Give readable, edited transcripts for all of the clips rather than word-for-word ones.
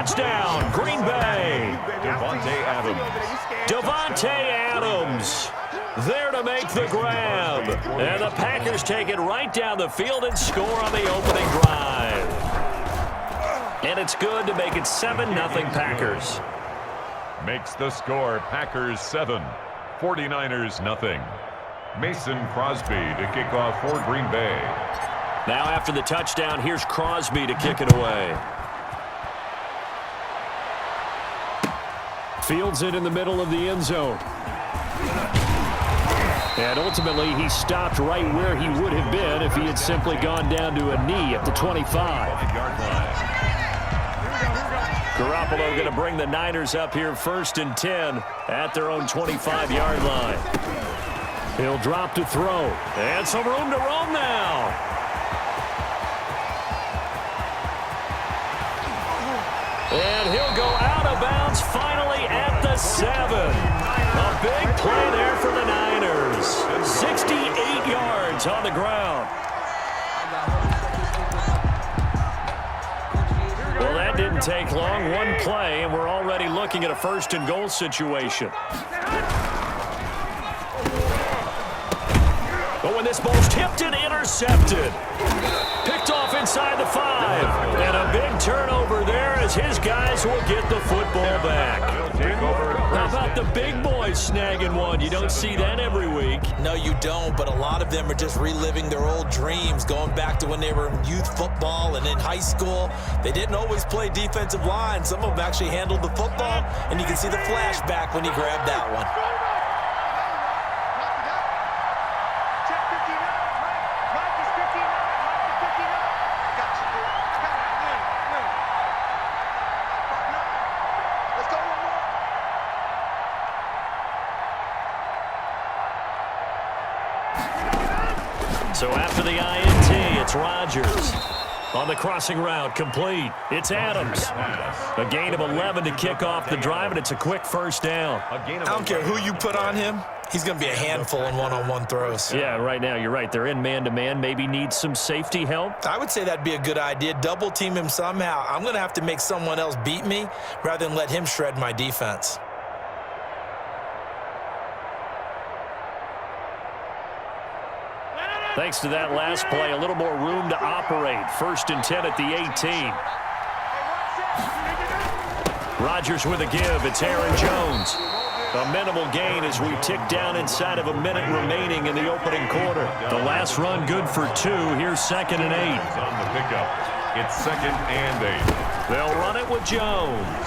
touchdown, Green Bay. Devontae Adams there to make the grab. And the Packers take it right down the field and score on the opening drive. And it's good to make it 7-0 Packers. Makes the score Packers 7, 49ers nothing. Mason Crosby to kick off for Green Bay. Now after the touchdown, here's Crosby to kick it away. Fields it in the middle of the end zone. And ultimately, he stopped right where he would have been if he had simply gone down to a knee at the 25. Garoppolo going to bring the Niners up here 1st and 10 at their own 25-yard line. He'll drop to throw. And some room to roam now. And he'll go out of bounds finally at the 7. A big play there for the Niners. 68 yards on the ground. Well, that didn't take long. One play, and we're already looking at a 1st and goal situation. But when this ball's tipped and intercepted. Picked off inside the 5. And a big turnover there as his guys will get the football back. How about the big boys snagging one? You don't see that every week. No, you don't, but a lot of them are just reliving their old dreams, going back to when they were in youth football and in high school. They didn't always play defensive line. Some of them actually handled the football, and you can see the flashback when he grabbed that one. So after the INT, it's Rodgers. On the crossing route, complete. It's Adams. A gain of 11 to kick off the drive, and it's a quick 1st down. I don't care who you put on him. He's going to be a handful in one-on-one throws. Yeah, right now, you're right. They're in man-to-man. Maybe needs some safety help. I would say that'd be a good idea. Double team him somehow. I'm going to have to make someone else beat me rather than let him shred my defense. Thanks to that last play, a little more room to operate. 1st and 10 at the 18. Rodgers with a give. It's Aaron Jones. A minimal gain as we tick down inside of a minute remaining in the opening quarter. The last run good for 2. Here's 2nd and 8. On the pickup, it's 2nd and 8. They'll run it with Jones.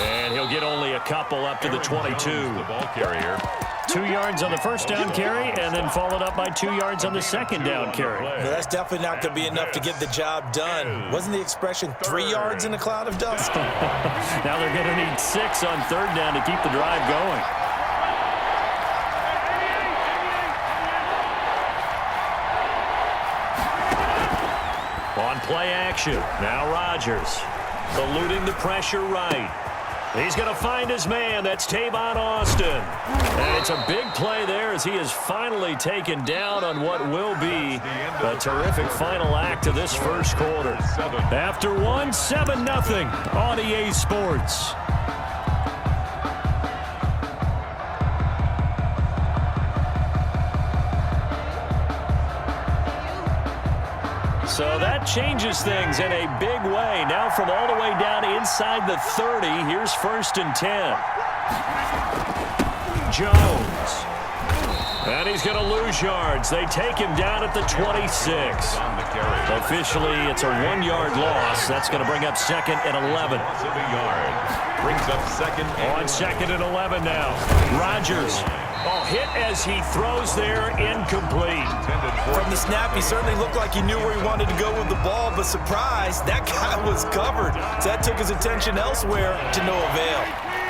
And he'll get only a couple up to the 22. The ball carrier. 2 yards on the 1st down carry, and then followed up by 2 yards on the 2nd down carry. Well, that's definitely not going to be enough to get the job done. Wasn't the expression 3 yards in a cloud of dust? Now they're going to need 6 on 3rd down to keep the drive going. On play action, now Rodgers. Eluding the pressure right. He's going to find his man. That's Tavon Austin. And it's a big play there as he is finally taken down on what will be a terrific final act of this 1st quarter. After 1, 7-0 on EA Sports. So that changes things in a big way. Now from all the way down inside the 30, here's 1st and 10. Jones. And he's going to lose yards. They take him down at the 26. Officially, it's a 1-yard loss. That's going to bring up 2nd and 11. Brings up 2nd and on 2nd and 11 now. Rodgers. Oh, hit as he throws there, incomplete. From the snap, he certainly looked like he knew where he wanted to go with the ball, but surprise, that guy was covered. So that took his attention elsewhere to no avail.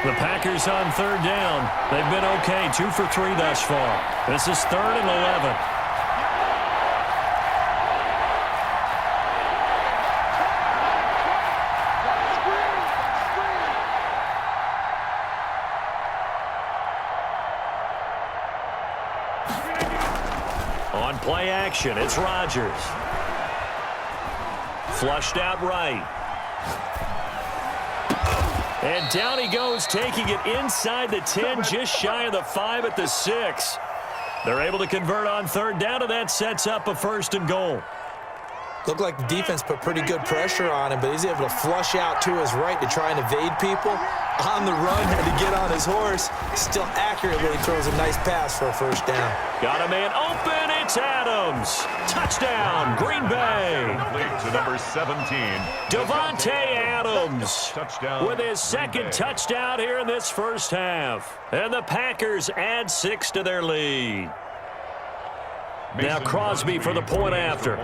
The Packers on 3rd down. They've been okay, 2 for 3 thus far. This is 3rd and 11. On play action, it's Rodgers. Flushed out right. And down he goes, taking it inside the 10, just shy of the 5 at the 6. They're able to convert on third down, and that sets up a 1st and goal. Looked like the defense put pretty good pressure on him, but he's able to flush out to his right to try and evade people. On the run, had to get on his horse. Still accurately throws a nice pass for a 1st down. Got a man open. It's Adams. Touchdown, Green Bay. Complete to number 17. Devontae Adams Touchdown, with his second touchdown here in this first half. And the Packers add 6 to their lead. Now Crosby for the point after.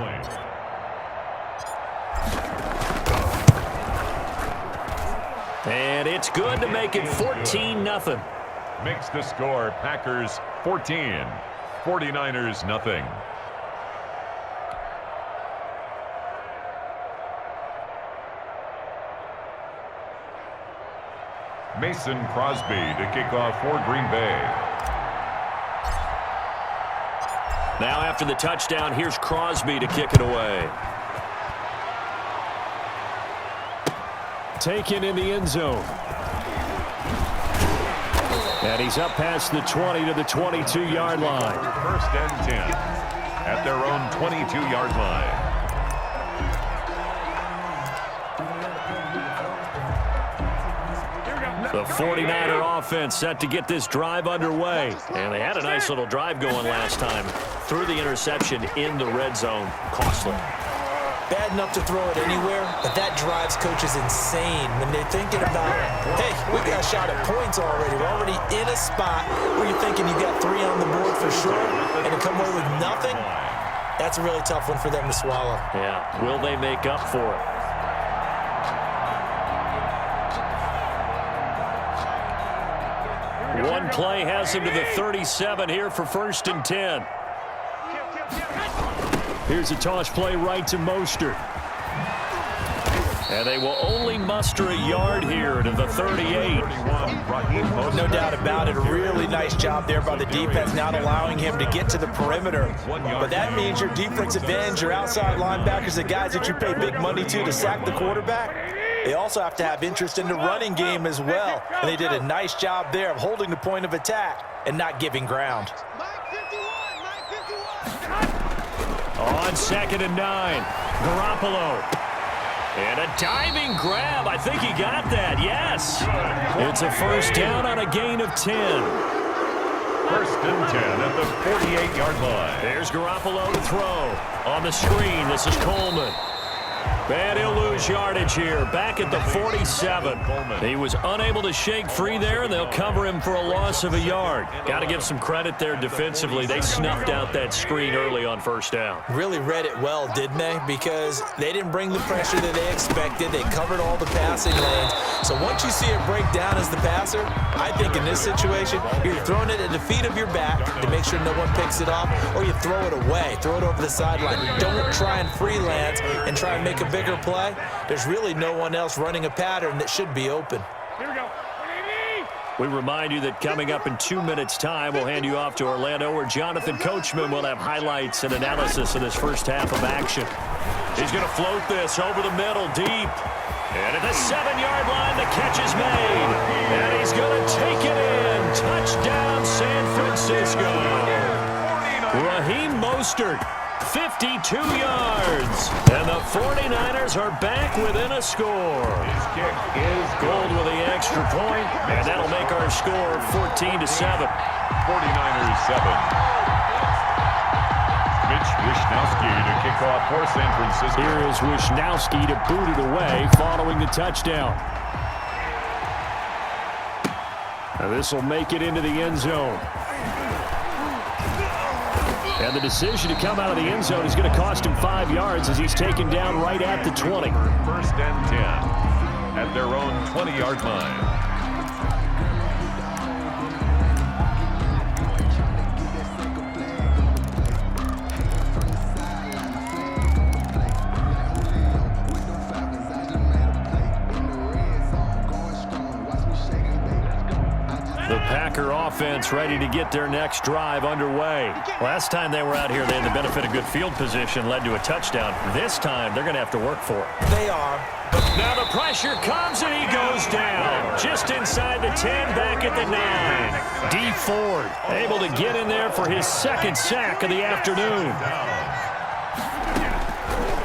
And it's good to make it 14-0. Makes the score Packers 14, 49ers nothing. Mason Crosby to kick off for Green Bay. Now after the touchdown, here's Crosby to kick it away. Taken in the end zone. And he's up past the 20 to the 22-yard line. 1st and 10 at their own 22-yard line. The 49er offense set to get this drive underway. And they had a nice little drive going last time. Threw the interception in the red zone. Costly. Bad enough to throw it anywhere, but that drives coaches insane when they're thinking about, hey, we got a shot at points already. We're already in a spot where you're thinking you got 3 on the board for sure, and to come away with nothing, that's a really tough one for them to swallow. Yeah, will they make up for it? One play has him to the 37 here for 1st and 10. Here's a toss play right to Mostert. And they will only muster a yard here to the 38. No doubt about it. A really nice job there by the defense, not allowing him to get to the perimeter. But that means your defensive ends, your outside linebackers, the guys that you pay big money to sack the quarterback, they also have to have interest in the running game as well. And they did a nice job there of holding the point of attack and not giving ground. On 2nd and 9, Garoppolo. And a diving grab. I think he got that, yes. It's a 1st down on a gain of 10. 1st and 10 at the 48-yard line. There's Garoppolo to throw. On the screen, this is Coleman. And he'll lose yardage here, back at the 47. He was unable to shake free there, and they'll cover him for a loss of a yard. Got to give some credit there defensively. They snuffed out that screen early on 1st down. Really read it well, didn't they? Because they didn't bring the pressure that they expected. They covered all the passing lanes. So once you see it break down as the passer, I think in this situation, you're throwing it at the feet of your back to make sure no one picks it off, or you throw it away, throw it over the sideline. Don't try and freelance and try and make a bigger play. There's really no one else running a pattern that should be open. Here we go. We remind you that coming up in 2 minutes' time, we'll hand you off to Orlando, where Jonathan Coachman will have highlights and analysis of this first half of action. He's going to float this over the middle, deep. And at the 7-yard line, the catch is made. And he's going to take it in. Touchdown, San Francisco. Raheem Mostert, 52 yards. And the 49ers are back within a score. His kick is Gold with the extra point, and that'll make our score 14-7. 49ers 7. Mitch Wishnowsky to kick off for San Francisco. Here is Wishnowsky to boot it away following the touchdown. Now this will make it into the end zone. And the decision to come out of the end zone is going to cost him 5 yards as he's taken down right at the 20. 1st and 10 at their own 20-yard line. The Packer offense ready to get their next drive underway. Last time they were out here, they had the benefit of good field position, led to a touchdown. This time, they're going to have to work for it. They are. Now the pressure comes, and he goes down. just inside the 10, back at the 9. D Ford able to get in there for his second sack of the afternoon.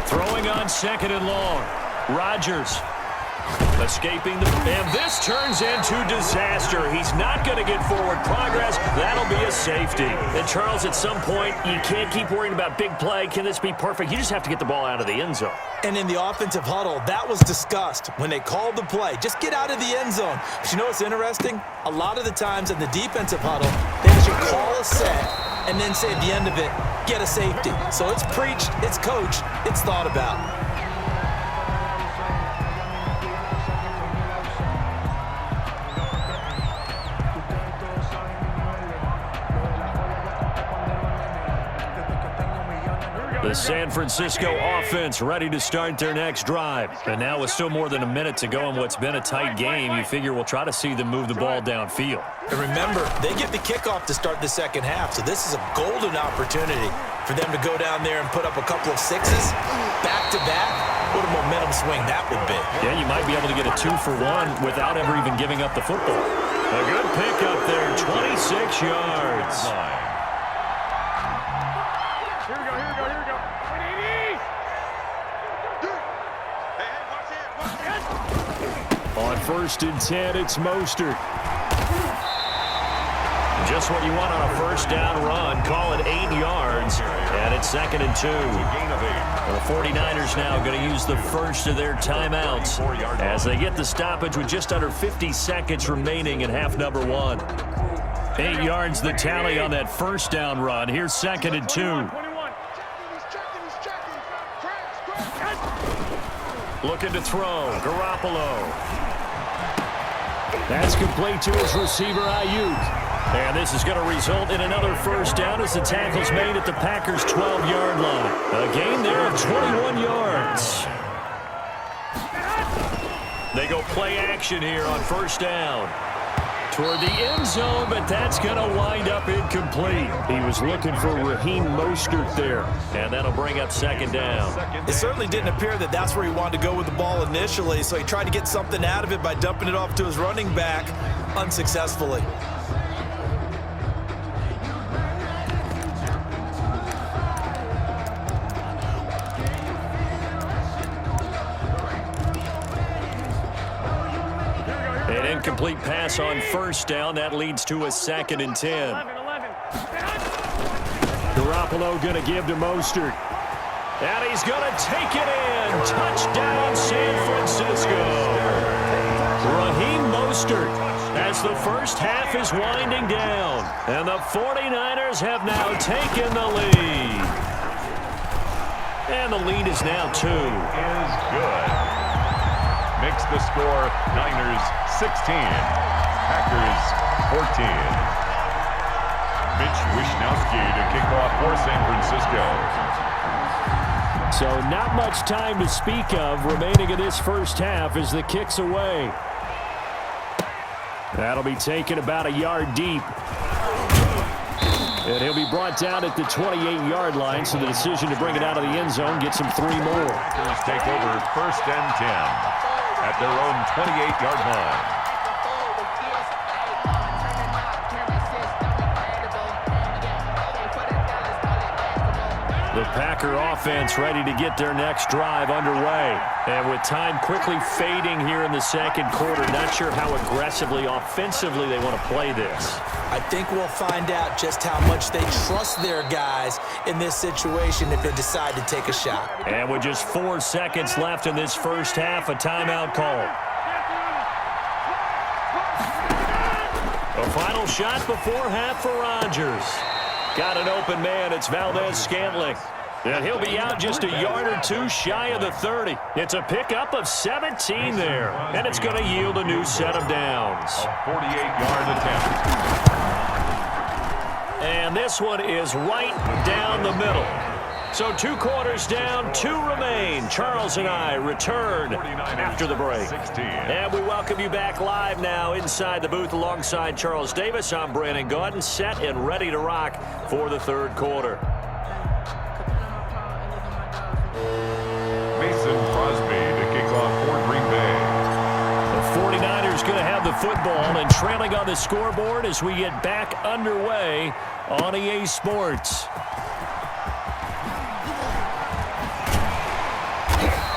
Throwing on second and long. Rodgers escaping and this turns into disaster. He's not going to get forward progress. That'll be a safety. And Charles, at some point, you can't keep worrying about big play. Can this be perfect? You just have to get the ball out of the end zone. And in the offensive huddle, that was discussed when they called the play. Just get out of the end zone. But you know what's interesting? A lot of the times in the defensive huddle, they actually call a set and then say at the end of it, get a safety. So it's preached, it's coached, it's thought about. The San Francisco offense ready to start their next drive. And now with still more than a minute to go in what's been a tight game, you figure we'll try to see them move the ball downfield. And remember, they get the kickoff to start the second half, so this is a golden opportunity for them to go down there and put up a couple of sixes back-to-back. What a momentum swing that would be. Yeah, you might be able to get a 2-for-1 without ever even giving up the football. A good pickup there, 26 yards. On 1st and 10, it's Mostert. Just what you want on a first down run. Call it 8 yards, and it's 2nd and 2. The 49ers now going to use the first of their timeouts as they get the stoppage with just under 50 seconds remaining in half number 1. 8 yards the tally on that first down run. Here's 2nd and 2. Looking to throw. Garoppolo. That's complete to his receiver, Ayuk. And this is going to result in another first down as the tackle's made at the Packers' 12-yard line. A gain there of 21 yards. They go play action here on first down. Toward the end zone, but that's going to wind up incomplete. He was looking for Raheem Mostert there, and that'll bring up 2nd down. It certainly didn't appear that that's where he wanted to go with the ball initially, so he tried to get something out of it by dumping it off to his running back unsuccessfully. An incomplete pass on first down. That leads to a 2nd and 10. Garoppolo going to give to Mostert. And he's going to take it in. Touchdown, San Francisco. Raheem Mostert as the first half is winding down. And the 49ers have now taken the lead. And the lead is now 2. Is good. Makes the score Niners 16, Packers 14. Mitch Wishnowsky to kick off for San Francisco. So not much time to speak of remaining in this first half as the kick's away. That'll be taken about a yard deep. And he'll be brought down at the 28-yard line, so the decision to bring it out of the end zone gets him 3 more. Packers take over 1st and 10. At their own 28-yard line. The Packer offense ready to get their next drive underway. And with time quickly fading here in the second quarter, not sure how aggressively, offensively they want to play this. I think we'll find out just how much they trust their guys in this situation if they decide to take a shot. And with just 4 seconds left in this first half, a timeout call. A final shot before half for Rodgers. Got an open man. It's Valdez-Scantling. And he'll be out just a yard or 2 shy of the 30. It's a pickup of 17 there. And it's going to yield a new set of downs. A 48-yard attempt. And this one is right down the middle. So 2 quarters down, 2 remain. Charles and I return after the break. 16. And we welcome you back live now inside the booth alongside Charles Davis. I'm Brandon Gaudin, set and ready to rock for the 3rd quarter. Mason Crosby to kick off for Green Bay. The 49ers 49ers going to have the football and trailing on the scoreboard as we get back underway on EA Sports.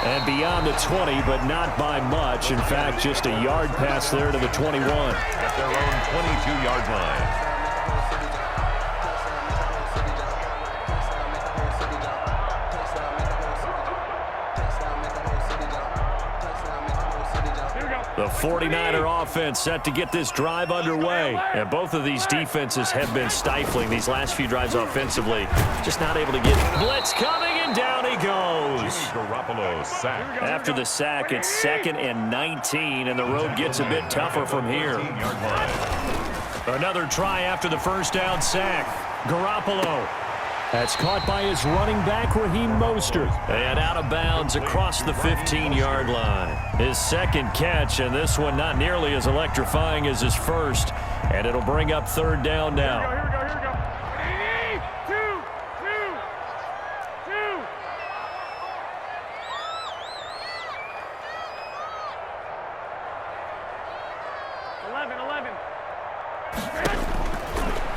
And beyond the 20, but not by much. In fact, just a yard pass there to the 21. At their own 22-yard line. The 49er offense set to get this drive underway. And both of these defenses have been stifling these last few drives offensively. Just not able to get blitz coming, and down he goes. Garoppolo sack. After the sack, it's 2nd and 19, and the road gets a bit tougher from here. Another try after the first down sack. Garoppolo. That's caught by his running back, Raheem Mostert. And out of bounds across the 15-yard line. His second catch, and this one not nearly as electrifying as his first. And it'll bring up 3rd down now. Here we go. 3, 2, 2. 11.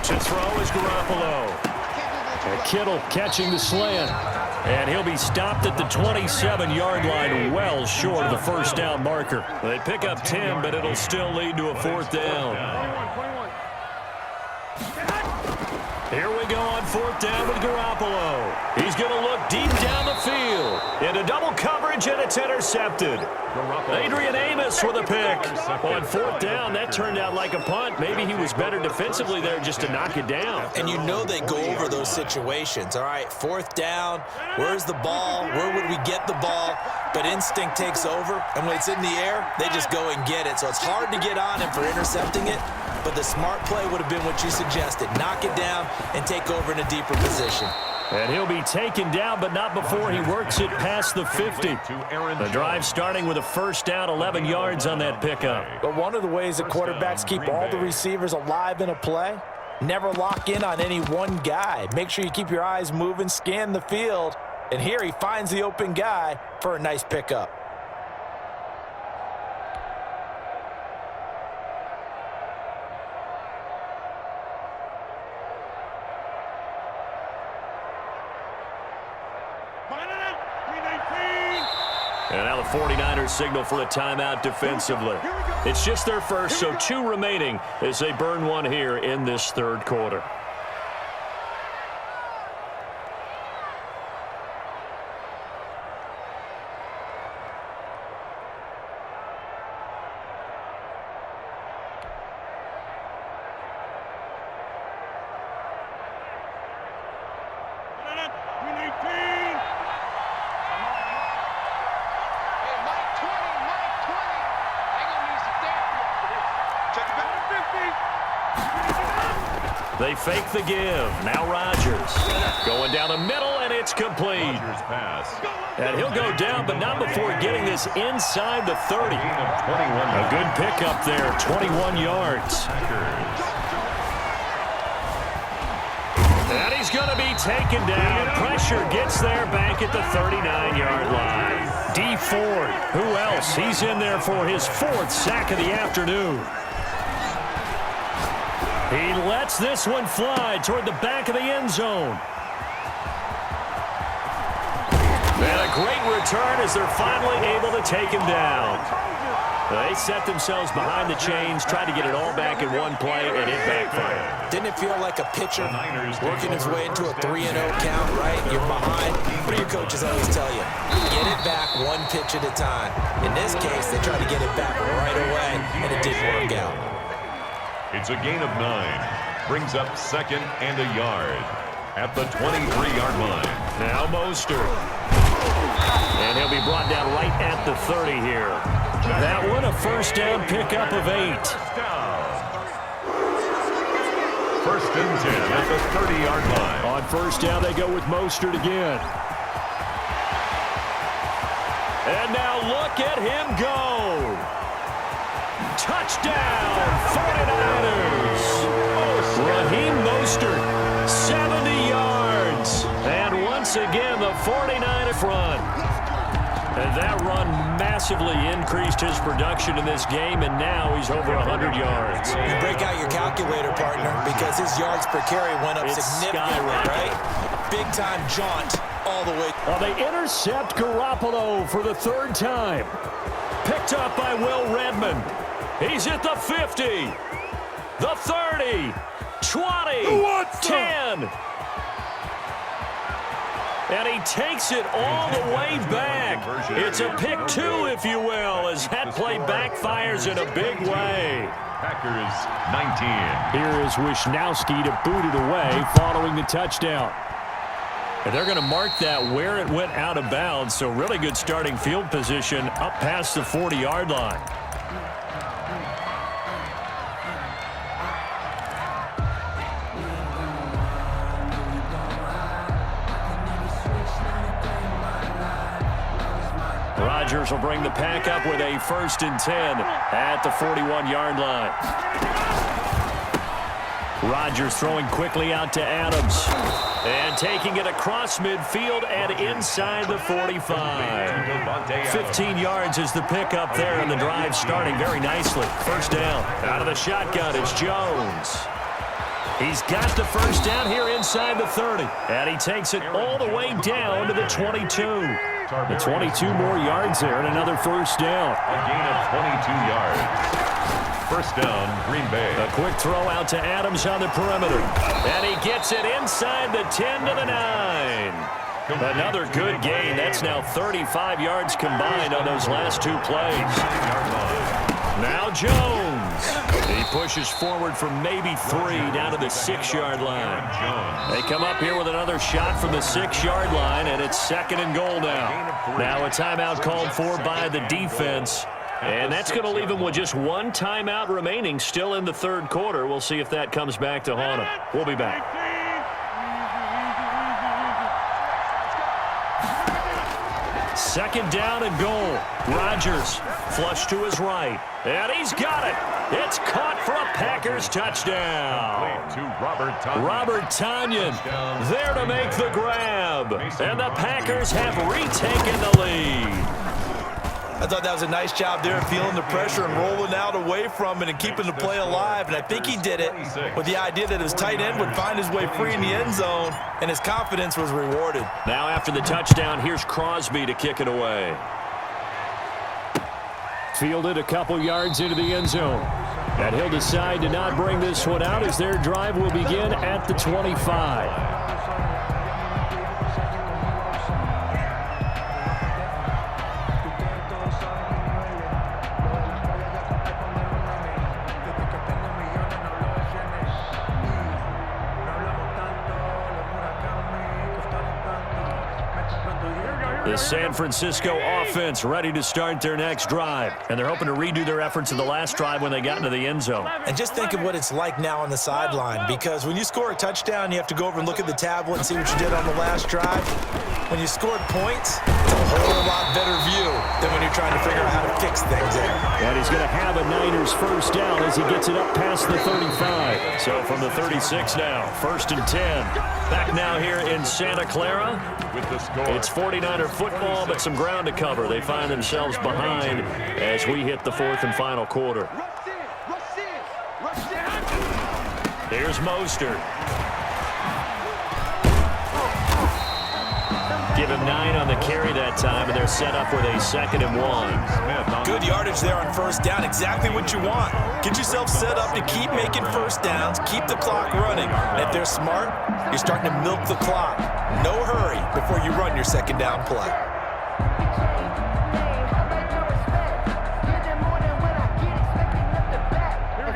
To throw is Garoppolo. And Kittle catching the slant. And he'll be stopped at the 27-yard line, well short of the first down marker. They pick up 10, but it'll still lead to a 4th down. 21. Here we go on 4th down with Garoppolo. He's going to look deep down the field. Into double coverage, and it's intercepted. Adrian Amos with a pick. On 4th down, that turned out like a punt. Maybe he was better defensively there just to knock it down. And you know they go over those situations. All right, 4th down, where's the ball? Where would we get the ball? But instinct takes over, and when it's in the air, they just go and get it. So it's hard to get on him for intercepting it, but the smart play would have been what you suggested. Knock it down and take over in a deeper position. And he'll be taken down, but not before he works it past the 50. The drive starting with a first down, 11 yards on that pickup. But one of the ways that quarterbacks keep all the receivers alive in a play, never lock in on any one guy. Make sure you keep your eyes moving, scan the field, and here he finds the open guy for a nice pickup. And now the 49ers signal for a timeout defensively. It's just their first, so 2 remaining as they burn one here in this 3rd quarter. They fake the give. Now Rodgers. Going down the middle, and it's complete. Pass. And he'll go down, but not before getting this inside the 30. A good pickup there, 21 yards. And he's going to be taken down. Pressure gets there back at the 39-yard line. D Ford, who else? He's in there for his 4th sack of the afternoon. He lets this one fly toward the back of the end zone. And a great return as they're finally able to take him down. They set themselves behind the chains, tried to get it all back in one play, and it backfired. Didn't it feel like a pitcher working his way into a 3-0 count, right? You're behind. What do your coaches always tell you? Get it back one pitch at a time. In this case, they tried to get it back right away, and it didn't work out. It's a gain of 9. Brings up 2nd and a yard at the 23-yard line. Now Mostert. And he'll be brought down right at the 30 here. That one a first down pickup of 8. First and 10 at the 30-yard line. On first down, they go with Mostert again. And now look at him go. Touchdown, 49ers. Raheem Mostert, 70 yards. And once again, the 49ers front. And that run massively increased his production in this game, and now he's over 100 yards. You break out your calculator, partner, because his yards per carry went up significantly, right? Big-time jaunt all the way. Well, they intercept Garoppolo for the third time. Picked up by Will Redmond. He's at the 50, the 30, 20, 10. And he takes it all the way back. It's a pick two, if you will, as that play backfires in a big way. Packers 19. Here is Wisnowski to boot it away following the touchdown. And they're going to mark that where it went out of bounds, so really good starting field position up past the 40-yard line. Rodgers will bring the pack up with a 1st and 10 at the 41-yard line. Rodgers throwing quickly out to Adams. And taking it across midfield and inside the 45. 15 yards is the pickup there, and the drive starting very nicely. First down. Out of the shotgun, it's Jones. He's got the first down here inside the 30. And he takes it all the way down to the 22. The 22 more yards there and another first down. A gain of 22 yards. First down, Green Bay. A quick throw out to Adams on the perimeter. And he gets it inside the 10 to the 9. Another good gain. That's now 35 yards combined on those last two plays. Now Jones. He pushes forward from maybe 3 down to the 6-yard line. They come up here with another shot from the 6-yard line, and it's 2nd and goal now. Now a timeout called for by the defense. And that's going to leave him with just one timeout remaining still in the third quarter. We'll see if that comes back to haunt him. We'll be back. Second down and goal. Rodgers flush to his right. And he's got it. It's caught for a Packers touchdown. To Robert Tonyan there to make the grab. And the Packers have retaken the lead. I thought that was a nice job there, feeling the pressure and rolling out away from it and keeping the play alive. And I think he did it with the idea that his tight end would find his way free in the end zone, and his confidence was rewarded. Now after the touchdown, here's Crosby to kick it away. Fielded a couple yards into the end zone. And he'll decide to not bring this one out as their drive will begin at the 25. The San Francisco offense ready to start their next drive. And they're hoping to redo their efforts in the last drive when they got into the end zone. And just think of what it's like now on the sideline, because when you score a touchdown, you have to go over and look at the tablet and see what you did on the last drive. When you scored points, it's a whole lot better view than when you're trying to figure out how to fix things there. And he's going to have a Niners first down as he gets it up past the 35. So from the 36 now, 1st and 10. Back now here in Santa Clara. With the score. It's 49er football, but some ground to cover. They find themselves behind as we hit the 4th and final quarter. Here's Mostert. Give him 9 on the carry that time, and they're set up with a 2nd and 1. Good yardage there on first down. Exactly what you want. Get yourself set up to keep making first downs, keep the clock running. And if they're smart, you're starting to milk the clock. No hurry before you run your 2nd down play.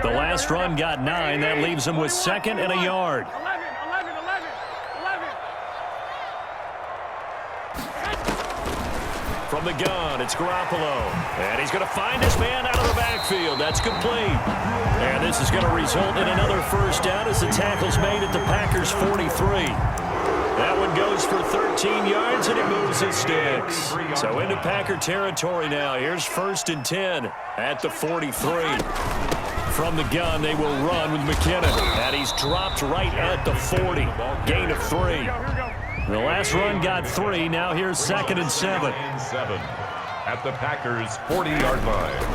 The last run got 9. That leaves them with 2nd and a yard. 11. From the gun, it's Garoppolo. And he's going to find his man out of the backfield. That's complete. And this is going to result in another first down as the tackle's made at the Packers' 43. That one goes for 13 yards, and it moves his sticks. So into Packer territory now. Here's 1st and 10 at the 43. From the gun, they will run with McKinnon. And he's dropped right at the 40. Gain of 3. The last run got 3. Now here's 2nd and 7. at the Packers' 40-yard line.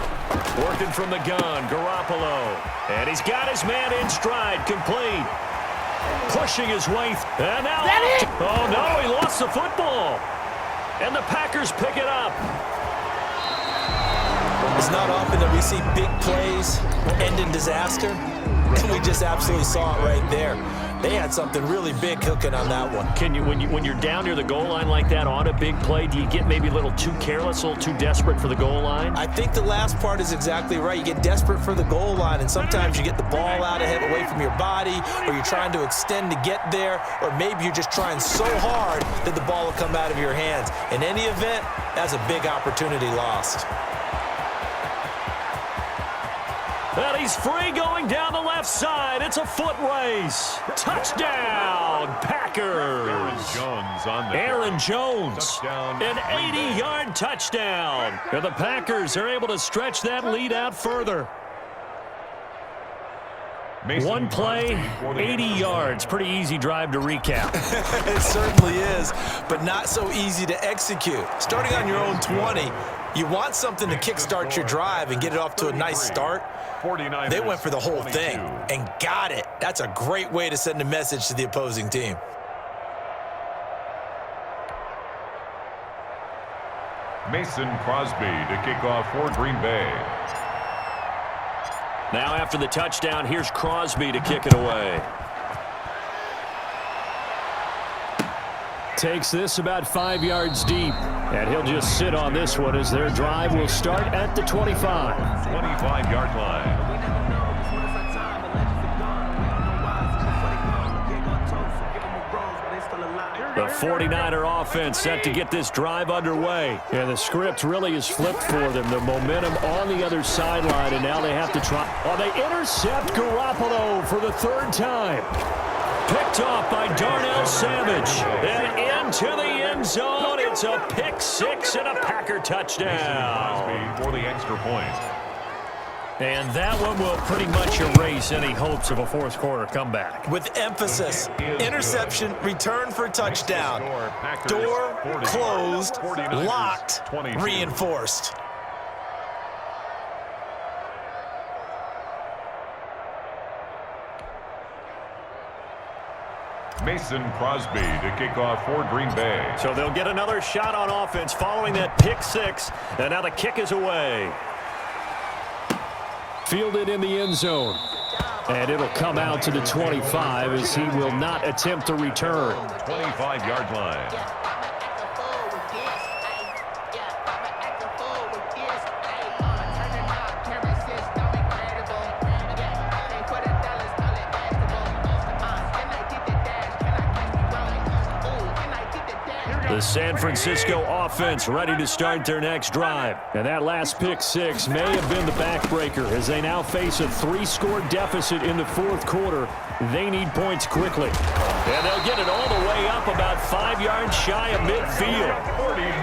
Working from the gun, Garoppolo. And he's got his man in stride, complete. Pushing his way. And now. Oh, no, he lost the football. And the Packers pick it up. It's not often that we see big plays end in disaster. And we just absolutely saw it right there. They had something really big cooking on that one. Can you, when you're down near the goal line like that on a big play, do you get maybe a little too careless, a little too desperate for the goal line? I think the last part is exactly right. You get desperate for the goal line, and sometimes you get the ball out ahead, away from your body, or you're trying to extend to get there, or maybe you're just trying so hard that the ball will come out of your hands. In any event, that's a big opportunity lost. And he's free going down the left side. It's a foot race. Touchdown, Packers. Aaron Jones on the Aaron Jones, touchdown. an 80-yard touchdown. And the Packers are able to stretch that lead out further. One play, 80 yards. Pretty easy drive to recap. It certainly is, but not so easy to execute. Starting on your own 20, you want something to kickstart your drive and get it off to a nice start. They went for the whole thing and got it. That's a great way to send a message to the opposing team. Mason Crosby to kick off for Green Bay. Now after the touchdown, here's Crosby to kick it away. Takes this about 5 yards deep. And he'll just sit on this one as their drive will start at the 25. 25-yard line. The 49er offense set to get this drive underway. And the script really is flipped for them. The momentum on the other sideline, and now they have to try. Oh, they intercept Garoppolo for the third time. Picked off by Darnell Savage. And into the end zone. It's a pick six and a Packer touchdown. Crosby for the extra point. And that one will pretty much erase any hopes of a fourth quarter comeback. With emphasis, interception, return for touchdown. Door closed, locked, reinforced. Mason Crosby to kick off for Green Bay. So they'll get another shot on offense following that pick six. And now the kick is away. Fielded in the end zone. And it'll come out to the 25 as he will not attempt to return. 25-yard line. The San Francisco offense ready to start their next drive. And that last pick six may have been the backbreaker as they now face a 3-score deficit in the fourth quarter. They need points quickly. And they'll get it all the way up about 5 yards shy of midfield.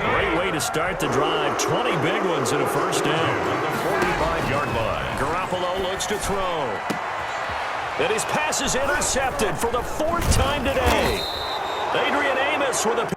Great way to start the drive. 20 big ones in a first down. On the 45-yard line. Garoppolo looks to throw. And his pass is intercepted for the fourth time today. Adrian Amos with a